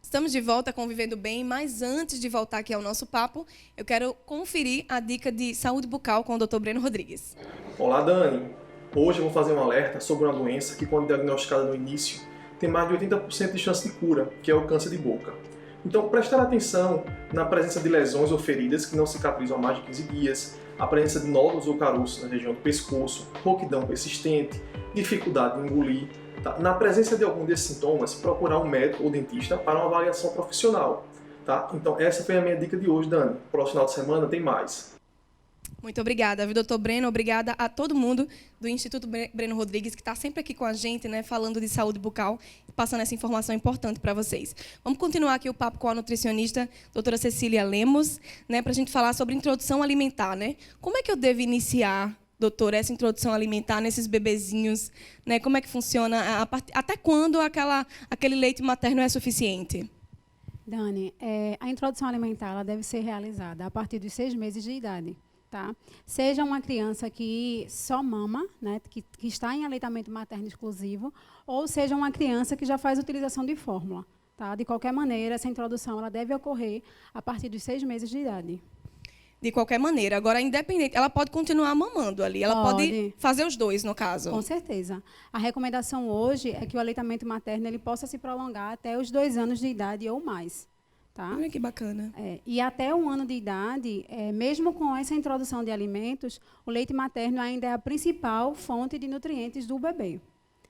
Estamos de volta Convivendo Bem, mas antes de voltar aqui ao nosso papo, eu quero conferir a dica de saúde bucal com o Dr. Breno Rodrigues. Olá, Dani. Hoje eu vou fazer um alerta sobre uma doença que, quando diagnosticada no início, tem mais de 80% de chance de cura, que é o câncer de boca. Então, prestar atenção na presença de lesões ou feridas que não cicatrizam há mais de 15 dias, a presença de nódulos ou caroços na região do pescoço, rouquidão persistente, dificuldade de engolir. Tá? Na presença de algum desses sintomas, procurar um médico ou dentista para uma avaliação profissional. Tá? Então, essa foi a minha dica de hoje, Dani. Próximo final de semana tem mais. Muito obrigada, viu, doutor Breno? Obrigada a todo mundo do Instituto Breno Rodrigues, que está sempre aqui com a gente, né, falando de saúde bucal, passando essa informação importante para vocês. Vamos continuar aqui o papo com a nutricionista, doutora Cecília Lemos, né, para a gente falar sobre introdução alimentar. Né? Como é que eu devo iniciar, doutora, essa introdução alimentar nesses bebezinhos? Né? Como é que funciona? Até quando aquele leite materno é suficiente? Dani, a introdução alimentar ela deve ser realizada a partir dos 6 meses de idade. Tá? Seja uma criança que só mama, né, que está em aleitamento materno exclusivo, ou seja uma criança que já faz utilização de fórmula. Tá? De qualquer maneira, essa introdução ela deve ocorrer a partir dos 6 meses de idade. De qualquer maneira. Agora, independente, ela pode continuar mamando ali. Ela pode fazer os dois, no caso. Com certeza. A recomendação hoje é que o aleitamento materno ele possa se prolongar até os 2 anos de idade ou mais. Tá? Olha que bacana. E até 1 ano de idade, mesmo com essa introdução de alimentos, o leite materno ainda é a principal fonte de nutrientes do bebê.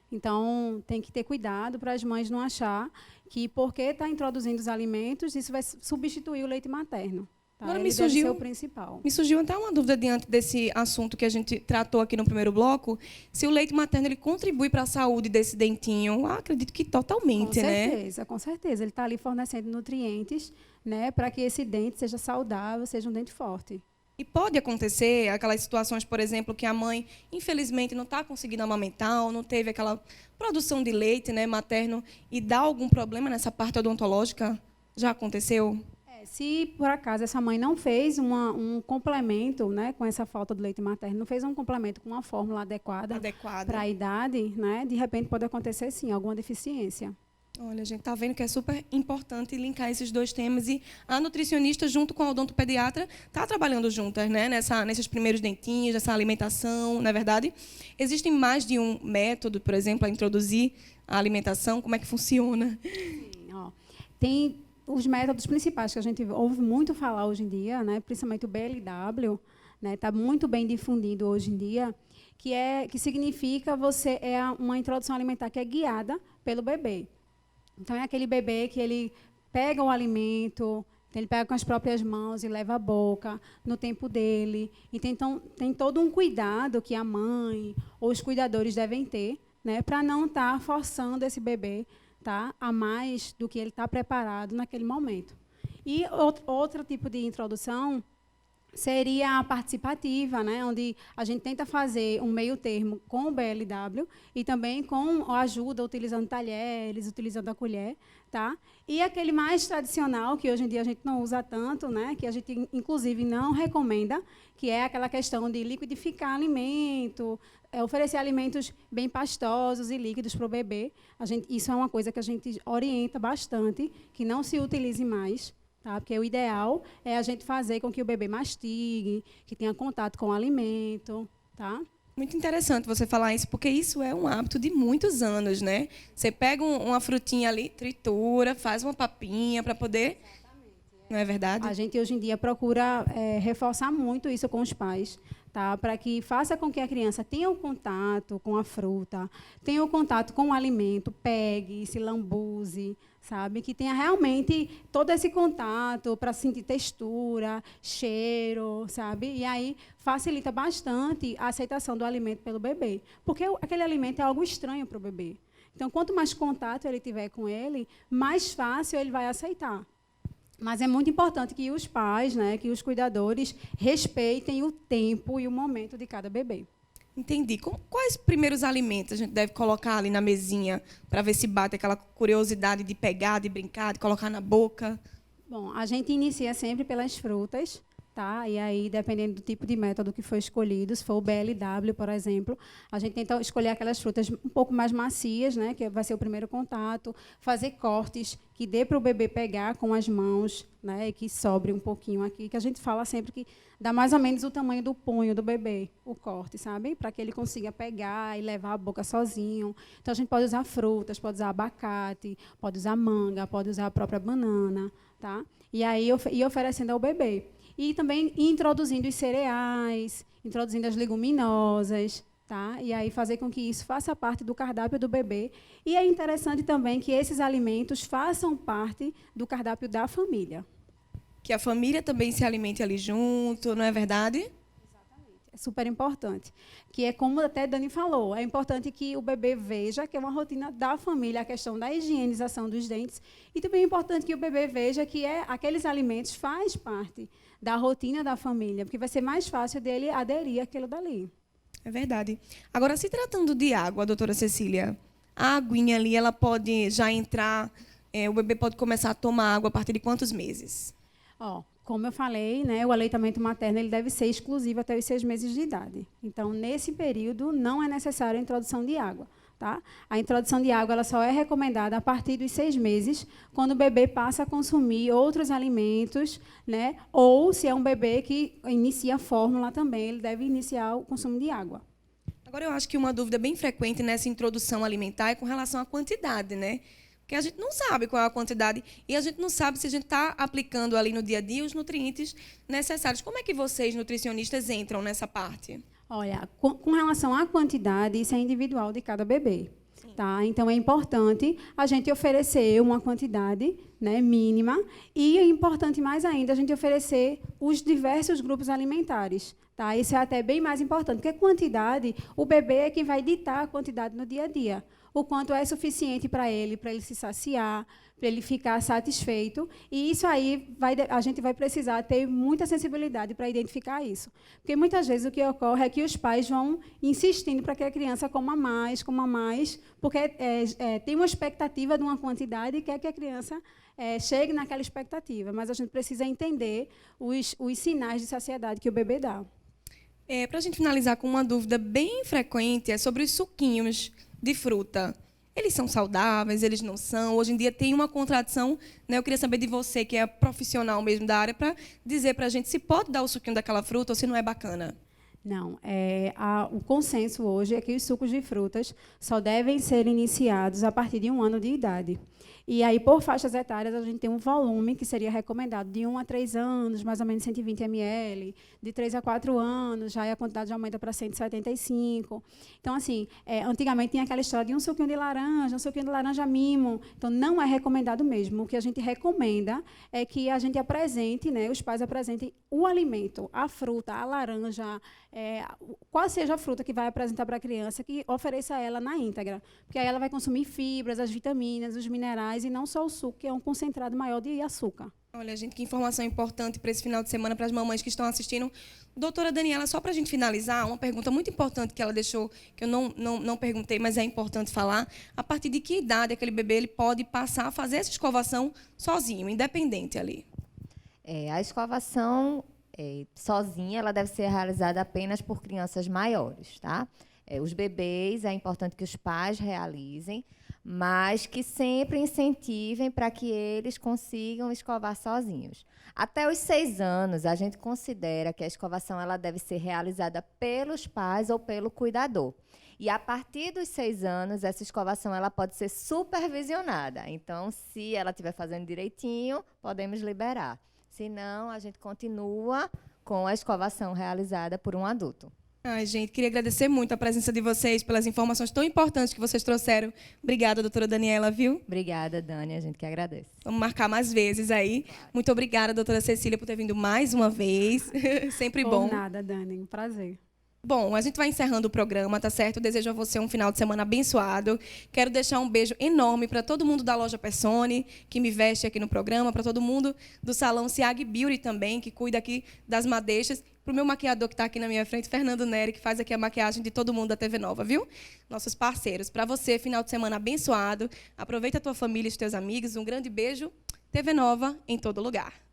Então, tem que ter cuidado para as mães não achar que, porque está introduzindo os alimentos, isso vai substituir o leite materno. Tá? Agora, Ele deve ser o principal. Me surgiu até uma dúvida diante desse assunto que a gente tratou aqui no primeiro bloco, se o leite materno ele contribui para a saúde desse dentinho. Eu acredito que totalmente, né? Com certeza. Ele está ali fornecendo nutrientes, né, para que esse dente seja saudável, seja um dente forte. E pode acontecer aquelas situações, por exemplo, que a mãe, infelizmente, não está conseguindo amamentar ou não teve aquela produção de leite, né, materno e dá algum problema nessa parte odontológica? Já aconteceu? Se, por acaso, essa mãe não fez um complemento, né, com essa falta do leite materno, não fez um complemento com uma fórmula adequada. Para a idade, né, de repente pode acontecer, sim, alguma deficiência. Olha, a gente está vendo que é super importante linkar esses dois temas e a nutricionista, junto com a odontopediatra, está trabalhando juntas, né, nesses primeiros dentinhos, nessa alimentação, não é verdade? Existem mais de um método, por exemplo, a introduzir a alimentação? Como é que funciona? Sim, tem os métodos principais que a gente ouve muito falar hoje em dia, né, principalmente o BLW, né, está muito bem difundido hoje em dia, que significa uma introdução alimentar que é guiada pelo bebê. Então, é aquele bebê que ele pega o alimento, ele pega com as próprias mãos e leva à boca, no tempo dele. Então, tem todo um cuidado que a mãe ou os cuidadores devem ter, né, para não estar forçando esse bebê, tá, a mais do que ele está preparado naquele momento. E outro tipo de introdução seria a participativa, né, onde a gente tenta fazer um meio termo com o BLW e também com a ajuda, utilizando talheres, utilizando a colher. Tá? E aquele mais tradicional, que hoje em dia a gente não usa tanto, né, que a gente, inclusive, não recomenda, que é aquela questão de liquidificar alimento, oferecer alimentos bem pastosos e líquidos para o bebê. Isso é uma coisa que a gente orienta bastante, que não se utilize mais. Tá? Porque o ideal é a gente fazer com que o bebê mastigue, que tenha contato com o alimento. Tá? Muito interessante você falar isso, porque isso é um hábito de muitos anos, né? Você pega uma frutinha ali, tritura, faz uma papinha para poder... Não é verdade? A gente, hoje em dia, procura reforçar muito isso com os pais, tá? Para que faça com que a criança tenha o contato com a fruta, tenha o contato com o alimento, pegue, se lambuze, sabe? Que tenha realmente todo esse contato para sentir textura, cheiro, sabe? E aí facilita bastante a aceitação do alimento pelo bebê. Porque aquele alimento é algo estranho para o bebê. Então, quanto mais contato ele tiver com ele, mais fácil ele vai aceitar. Mas é muito importante que os pais, né, que os cuidadores respeitem o tempo e o momento de cada bebê. Entendi. Quais primeiros alimentos a gente deve colocar ali na mesinha para ver se bate aquela curiosidade de pegar, de brincar, de colocar na boca? Bom, a gente inicia sempre pelas frutas, tá? E aí, dependendo do tipo de método que for escolhido, se for o BLW, por exemplo, a gente tenta escolher aquelas frutas um pouco mais macias, né, que vai ser o primeiro contato, fazer cortes que dê para o bebê pegar com as mãos, né, e que sobre um pouquinho aqui, que a gente fala sempre que dá mais ou menos o tamanho do punho do bebê, o corte, sabe? Para que ele consiga pegar e levar a boca sozinho. Então, a gente pode usar frutas, pode usar abacate, pode usar manga, pode usar a própria banana, tá? E aí, ir oferecendo ao bebê. E também introduzindo os cereais, introduzindo as leguminosas, tá? E aí fazer com que isso faça parte do cardápio do bebê. E é interessante também que esses alimentos façam parte do cardápio da família. Que a família também se alimente ali junto, não é verdade? É super importante. Que é como até a Dani falou, é importante que o bebê veja que é uma rotina da família, a questão da higienização dos dentes. E também é importante que o bebê veja que aqueles alimentos faz parte da rotina da família, porque vai ser mais fácil dele aderir àquilo dali. É verdade. Agora, se tratando de água, doutora Cecília, a aguinha ali, ela pode já entrar, o bebê pode começar a tomar água a partir de quantos meses? Ó, como eu falei, né, o aleitamento materno ele deve ser exclusivo até os 6 meses de idade. Então, nesse período, não é necessária a introdução de água. Tá? A introdução de água ela só é recomendada a partir dos 6 meses, quando o bebê passa a consumir outros alimentos, né? Ou se é um bebê que inicia a fórmula também, ele deve iniciar o consumo de água. Agora, eu acho que uma dúvida bem frequente nessa introdução alimentar é com relação à quantidade, né? Porque a gente não sabe qual é a quantidade e a gente não sabe se a gente está aplicando ali no dia a dia os nutrientes necessários. Como é que vocês, nutricionistas, entram nessa parte? Olha, com relação à quantidade, isso é individual de cada bebê. Tá? Então, é importante a gente oferecer uma quantidade, né, mínima e é importante mais ainda a gente oferecer os diversos grupos alimentares. Tá? Isso é até bem mais importante, porque quantidade, o bebê é quem vai ditar a quantidade no dia a dia. O quanto é suficiente para ele se saciar, para ele ficar satisfeito. E isso aí a gente vai precisar ter muita sensibilidade para identificar isso. Porque muitas vezes o que ocorre é que os pais vão insistindo para que a criança coma mais, porque tem uma expectativa de uma quantidade e quer que a criança chegue naquela expectativa. Mas a gente precisa entender os sinais de saciedade que o bebê dá. Para a gente finalizar com uma dúvida bem frequente, é sobre os suquinhos de fruta. Eles são saudáveis, eles não são? Hoje em dia tem uma contradição, né? Eu queria saber de você, que é profissional mesmo da área, para dizer para a gente se pode dar o suquinho daquela fruta ou se não é bacana. Não, o consenso hoje é que os sucos de frutas só devem ser iniciados a partir de 1 ano de idade. E aí, por faixas etárias, a gente tem um volume que seria recomendado de 1 a 3 anos, mais ou menos 120 ml, de 3 a 4 anos, já a quantidade aumenta para 175. Então, assim, antigamente tinha aquela história de um suquinho de laranja mimo. Então, não é recomendado mesmo. O que a gente recomenda é que a gente apresente, né, os pais apresentem o alimento, a fruta, a laranja, qual seja a fruta que vai apresentar para a criança, que ofereça a ela na íntegra. Porque aí ela vai consumir fibras, as vitaminas, os minerais, e não só o suco, que é um concentrado maior de açúcar. Olha, gente, que informação importante para esse final de semana, para as mamães que estão assistindo. Doutora Daniela, só para a gente finalizar, uma pergunta muito importante que ela deixou, que eu não perguntei, mas é importante falar. A partir de que idade aquele bebê ele pode passar a fazer essa escovação sozinho, independente ali? A escovação sozinha, ela deve ser realizada apenas por crianças maiores, tá? Os bebês, é importante que os pais realizem, mas que sempre incentivem para que eles consigam escovar sozinhos. Até os 6 anos, a gente considera que a escovação ela deve ser realizada pelos pais ou pelo cuidador. E, a partir dos 6 anos, essa escovação ela pode ser supervisionada. Então, se ela estiver fazendo direitinho, podemos liberar. Se não, a gente continua com a escovação realizada por um adulto. Ai, gente, queria agradecer muito a presença de vocês, pelas informações tão importantes que vocês trouxeram. Obrigada, doutora Daniela, viu? Obrigada, Dani, a gente que agradece. Vamos marcar mais vezes aí. Muito obrigada, doutora Cecília, por ter vindo mais uma vez. Sempre bom. Por nada, Dani, um prazer. Bom, a gente vai encerrando o programa, tá certo? Desejo a você um final de semana abençoado. Quero deixar um beijo enorme para todo mundo da loja Persone, que me veste aqui no programa, para todo mundo do salão Ciag Beauty também, que cuida aqui das madeixas, para o meu maquiador que está aqui na minha frente, Fernando Neri, que faz aqui a maquiagem de todo mundo da TV Nova, viu? Nossos parceiros. Para você, final de semana abençoado. Aproveita a tua família e os teus amigos. Um grande beijo. TV Nova em todo lugar.